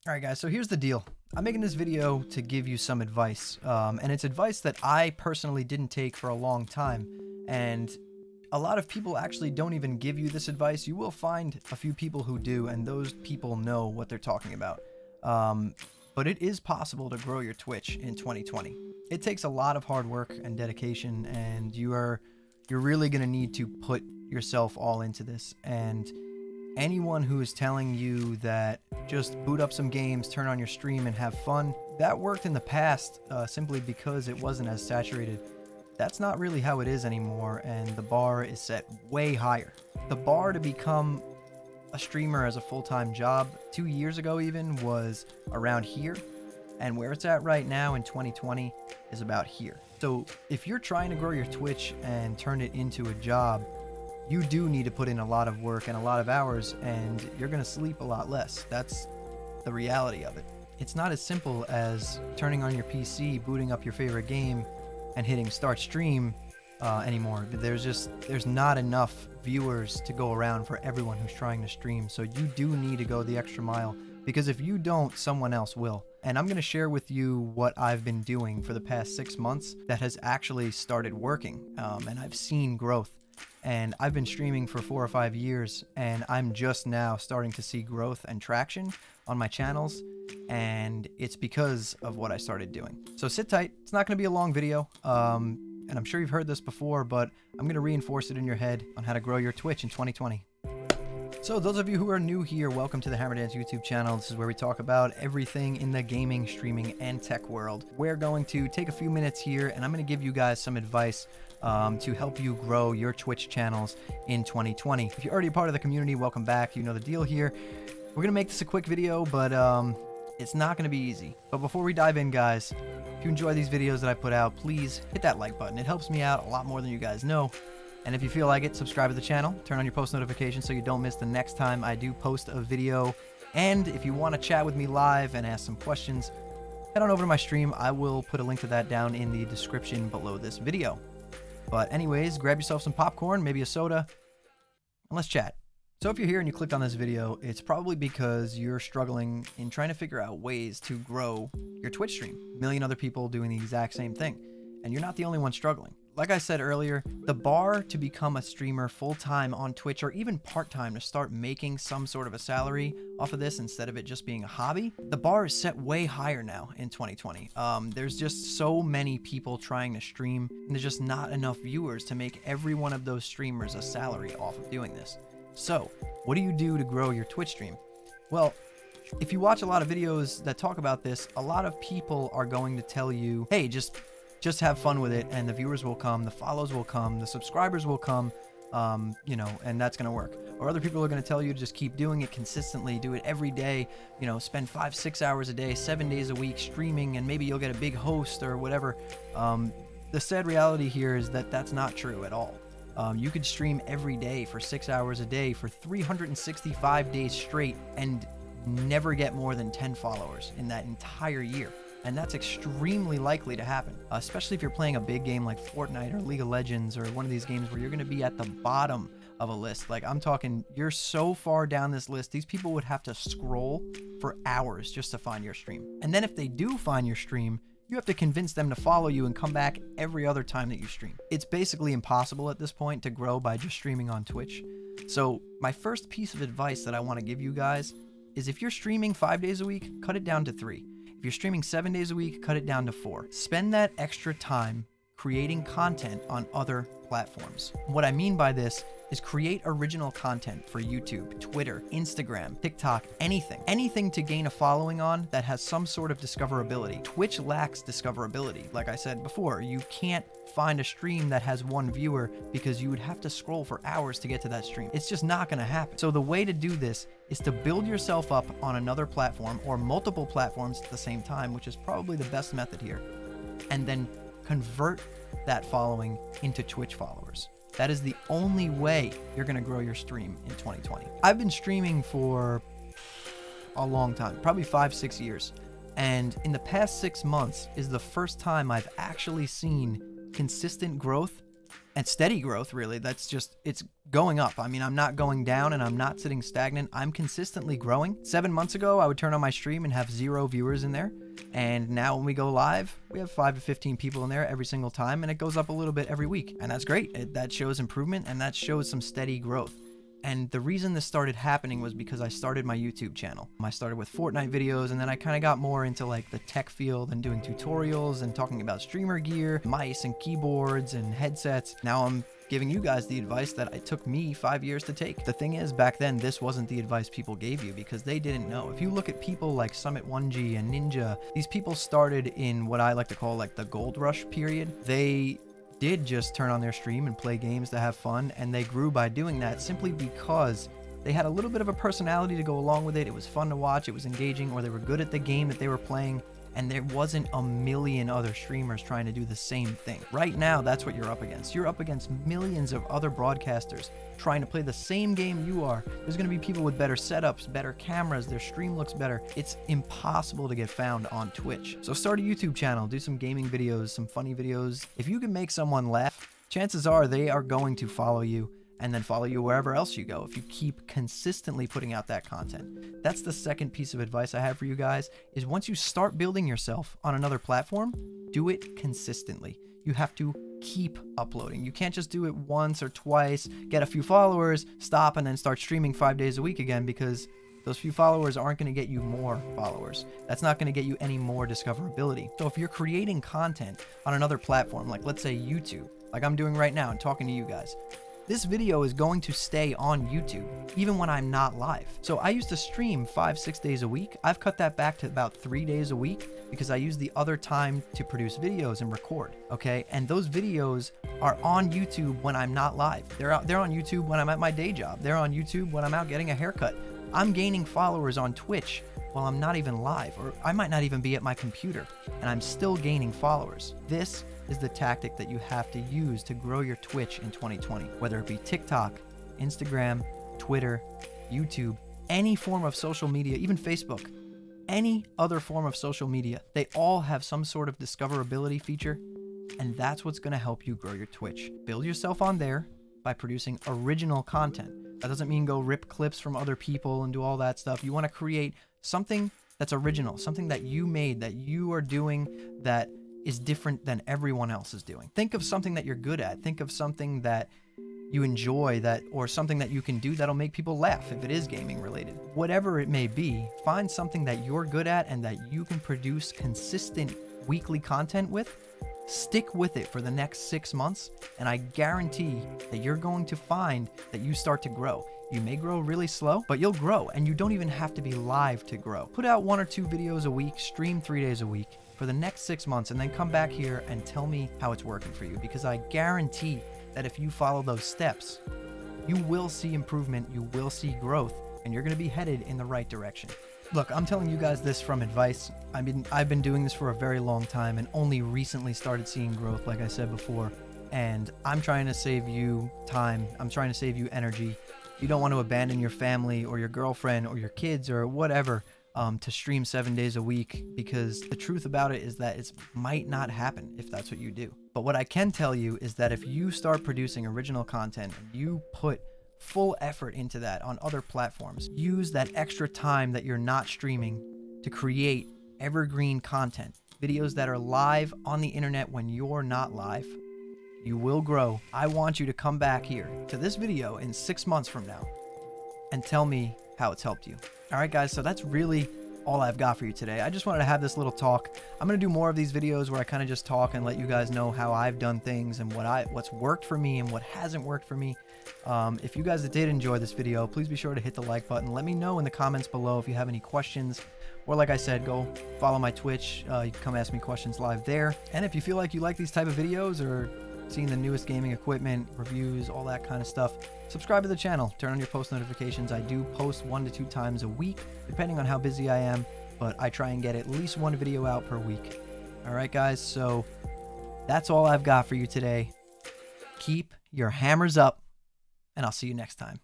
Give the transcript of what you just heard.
Alright guys, so here's the deal. I'm making this video to give you some advice, and it's advice that I personally didn't take for a long time, and a lot of people actually don't even give you this advice. You will find a few people who do, and those people know what they're talking about. But it is possible to grow your Twitch in 2020. It takes a lot of hard work and dedication, and you're really going to need to put yourself all into this. And anyone who is telling you that just boot up some games, turn on your stream, and have fun, that worked in the past simply because it wasn't as saturated. That's not really how it is anymore, and the bar is set way higher. The bar to become a streamer as a full-time job 2 years ago even was around here, and where it's at right now in 2020 is about here. So if you're trying to grow your Twitch and turn it into a job, you do need to put in a lot of work and a lot of hours, and you're going to sleep a lot less. That's the reality of it. It's not as simple as turning on your PC, booting up your favorite game, and hitting start stream anymore. There's not enough viewers to go around for everyone who's trying to stream. So you do need to go the extra mile, because if you don't, someone else will. And I'm going to share with you what I've been doing for the past 6 months that has actually started working, and I've seen growth. And I've been streaming for 4 or 5 years, and I'm just now starting to see growth and traction on my channels, and it's because of what I started doing. So sit tight. It's not going to be a long video, and I'm sure you've heard this before, but I'm going to reinforce it in your head on how to grow your Twitch in 2020. So those of you who are new here, welcome to the Hammerdance YouTube channel. This is where we talk about everything in the gaming, streaming, and tech world. We're going to take a few minutes here, and I'm going to give you guys some advice to help you grow your Twitch channels in 2020. If you're already a part of the community, welcome back. You know the deal here. We're going to make this a quick video, but it's not going to be easy. But before we dive in, guys, if you enjoy these videos that I put out, please hit that like button. It helps me out a lot more than you guys know. And if you feel like it, subscribe to the channel, turn on your post notifications so you don't miss the next time I do post a video. And if you want to chat with me live and ask some questions, head on over to my stream. I will put a link to that down in the description below this video. But anyways, grab yourself some popcorn, maybe a soda, and let's chat. So if you're here and you clicked on this video, it's probably because you're struggling in trying to figure out ways to grow your Twitch stream. A million other people doing the exact same thing, and you're not the only one struggling. Like I said earlier, the bar to become a streamer full-time on Twitch, or even part-time to start making some sort of a salary off of this instead of it just being a hobby, the bar is set way higher now in 2020. There's just so many people trying to stream, and there's just not enough viewers to make every one of those streamers a salary off of doing this. So what do you do to grow your Twitch stream? Well, if you watch a lot of videos that talk about this, a lot of people are going to tell you, hey, just have fun with it, and the viewers will come, the follows will come, the subscribers will come, you know, and that's going to work. Or other people are going to tell you to just keep doing it consistently, do it every day, you know, spend 5-6 hours a day, 7 days a week streaming, and maybe you'll get a big host or whatever. The sad reality here is that that's not true at all. You could stream every day for 6 hours a day for 365 days straight and never get more than 10 followers in that entire year. And that's extremely likely to happen, especially if you're playing a big game like Fortnite or League of Legends or one of these games where you're going to be at the bottom of a list. Like, I'm talking, you're so far down this list, these people would have to scroll for hours just to find your stream. And then if they do find your stream, you have to convince them to follow you and come back every other time that you stream. It's basically impossible at this point to grow by just streaming on Twitch. So my first piece of advice that I want to give you guys is, if you're streaming 5 days a week, cut it down to 3. If you're streaming 7 days a week, cut it down to 4. Spend that extra time creating content on other platforms. What I mean by this is create original content for YouTube, Twitter, Instagram, TikTok, anything to gain a following on that has some sort of discoverability. Twitch lacks discoverability. Like I said before, you can't find a stream that has 1 viewer because you would have to scroll for hours to get to that stream. It's just not going to happen. So the way to do this is to build yourself up on another platform or multiple platforms at the same time, which is probably the best method here, and then convert that following into Twitch followers. That is the only way you're going to grow your stream in 2020. I've been streaming for a long time, probably 5-6 years. And in the past 6 months is the first time I've actually seen consistent growth and steady growth, really. That's just, it's going up. I mean, I'm not going down and I'm not sitting stagnant. I'm consistently growing. 7 months ago, I would turn on my stream and have 0 viewers in there. And now when we go live, we have 5 to 15 people in there every single time, and it goes up a little bit every week. And that's great. That shows improvement, and that shows some steady growth. And the reason this started happening was because I started my YouTube channel. I started with Fortnite videos, and then I kind of got more into like the tech field and doing tutorials and talking about streamer gear, mice and keyboards and headsets. Now I'm giving you guys the advice that it took me 5 years to take. The thing is, back then, this wasn't the advice people gave you because they didn't know. If you look at people like Summit1G and Ninja, these people started in what I like to call like the gold rush period. They did just turn on their stream and play games to have fun, and they grew by doing that simply because they had a little bit of a personality to go along with it. It was fun to watch, it was engaging, or they were good at the game that they were playing, and there wasn't a million other streamers trying to do the same thing. Right now, that's what you're up against. You're up against millions of other broadcasters trying to play the same game you are. There's going to be people with better setups, better cameras, their stream looks better. It's impossible to get found on Twitch. So start a YouTube channel, do some gaming videos, some funny videos. If you can make someone laugh, chances are they are going to follow you and then follow you wherever else you go if you keep consistently putting out that content. That's the second piece of advice I have for you guys, is once you start building yourself on another platform, do it consistently. You have to keep uploading. You can't just do it once or twice, get a few followers, stop, and then start streaming 5 days a week again, because those few followers aren't going to get you more followers. That's not going to get you any more discoverability. So if you're creating content on another platform, like let's say YouTube, like I'm doing right now and talking to you guys, this video is going to stay on YouTube, even when I'm not live. So I used to stream 5-6 days a week. I've cut that back to about 3 days a week because I use the other time to produce videos and record, okay? And those videos are on YouTube when I'm not live. They're on YouTube when I'm at my day job. They're on YouTube when I'm out getting a haircut. I'm gaining followers on Twitch while I'm not even live, or I might not even be at my computer, and I'm still gaining followers. This is the tactic that you have to use to grow your Twitch in 2020, whether it be TikTok, Instagram, Twitter, YouTube, any form of social media, even Facebook, any other form of social media. They all have some sort of discoverability feature, and that's what's going to help you grow your Twitch. Build yourself on there by producing original content. That doesn't mean go rip clips from other people and do all that stuff. You want to create something that's original, something that you made, that you are doing, that is different than everyone else is doing. Think of something that you're good at. Think of something that you enjoy, that, or something that you can do that'll make people laugh if it is gaming related. Whatever it may be, find something that you're good at and that you can produce consistent weekly content with. Stick with it for the next 6 months, and I guarantee that you're going to find that you start to grow. You may grow really slow, but you'll grow, and you don't even have to be live to grow. Put out 1 or 2 videos a week, stream 3 days a week for the next 6 months, and then come back here and tell me how it's working for you, because I guarantee that if you follow those steps, you will see improvement, you will see growth, and you're going to be headed in the right direction. Look, I'm telling you guys this from advice. I've been doing this for a very long time and only recently started seeing growth, like I said before. And I'm trying to save you time. I'm trying to save you energy. You don't want to abandon your family or your girlfriend or your kids or whatever to stream 7 days a week, because the truth about it is that it might not happen if that's what you do. But what I can tell you is that if you start producing original content and you put full effort into that on other platforms, use that extra time that you're not streaming to create evergreen content, videos that are live on the internet when you're not live, you will grow. I want you to come back here to this video in 6 months from now and tell me how it's helped you. All right, guys, so that's really all I've got for you today. I just wanted to have this little talk. I'm going to do more of these videos where I kind of just talk and let you guys know how I've done things and what's worked for me and what hasn't worked for me. If you guys did enjoy this video, please be sure to hit the like button. Let me know in the comments below if you have any questions, or like I said, go follow my Twitch. You can come ask me questions live there. And if you feel like you like these type of videos or seeing the newest gaming equipment, reviews, all that kind of stuff, subscribe to the channel, turn on your post notifications. I do post 1 to 2 times a week, depending on how busy I am, but I try and get at least 1 video out per week. All right, guys, so that's all I've got for you today. Keep your hammers up, and I'll see you next time.